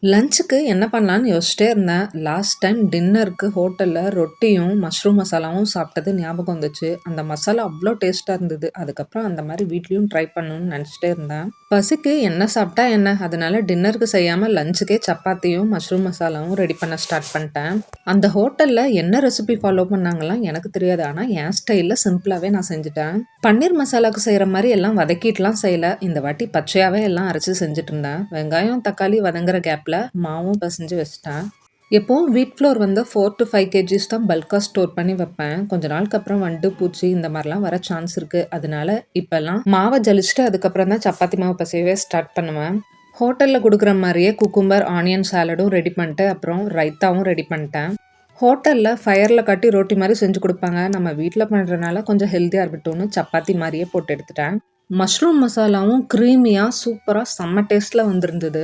லஞ்சுக்கு என்ன பண்ணலான்னு யோசிச்சிட்டே இருந்தேன். லாஸ்ட் டைம் டின்னருக்கு ஹோட்டல்ல ரொட்டியும், மஷ்ரூம் மசாலாவும் சாப்பிட்டது ஞாபகம் வந்துச்சு. அந்த மசாலா அவ்ளோ டேஸ்ட்டா இருந்தது. அதுக்கப்புறம் அந்த மாரி வீட்லயும் ட்ரை பண்ணணும்னு நெனச்சிட்டே இருந்தேன். பசிக்கு என்ன சாப்பிட்டா என்ன? அதனால டின்னருக்கு செய்யாம லஞ்சுக்கே சப்பாத்தியும், மஷ்ரூம் மசாலாவும் ரெடி பண்ண ஸ்டார்ட் பண்ணிட்டேன். அந்த ஹோட்டல்ல என்ன ரெசிபி ஃபாலோ பண்ணாங்கலாம் எனக்கு தெரியாது. ஆனா என் ஸ்டைல்ல சிம்பிளாவே நான் செஞ்சுட்டேன். பன்னீர் மசாலாக்கு செய்ற மாரி எல்லாம் வதக்கிட்டுலாம் செய்யல. இந்த வாட்டி பச்சையாவே எல்லாம் அரைச்சு செஞ்சுட்டு இருந்தேன். வெங்காயம், தக்காளி வதங்குற கேப்ல மாவும் பெசஞ்சு வச்சுட்டேன். எப்பவும் வீட் ஃப்ளோர் வந்து 4 to 5 கேஜிஸ் தான் பல்கா ஸ்டோர் பண்ணி வைப்பேன். கொஞ்ச நாளுக்கு அப்புறம் வண்டு, பூச்சி இந்த மாரிலாம் வர சான்ஸ் இருக்கு. அதனால இப்பல்லாம் மாவ ஜலிச்சுட்டு அதுக்கப்புறம் தான் சப்பாத்தி மாவு பிசையவே ஸ்டார்ட் பண்ணுவேன். ஹோட்டல்ல குடுக்குற மாரியே குக்கும்பர், ஆனியன் சாலடும் ரெடி பண்ணிட்டு, அப்புறம் ரைத்தாவும் ரெடி பண்ணிட்டேன். ஹோட்டல்ல ஃபயர்ல கட்டி ரொட்டி மாரி செஞ்சு குடுப்பாங்க. நம்ம வீட்ல பண்றனால கொஞ்சம் ஹெல்த்தியா இருக்கட்டும்னு சப்பாத்தி மாரியே போட்டு எடுத்துட்டேன். மஷ்ரூம் மசாலாவும் கிரீமியா, சூப்பரா செம்ம டேஸ்ட்ல வந்திருந்தது.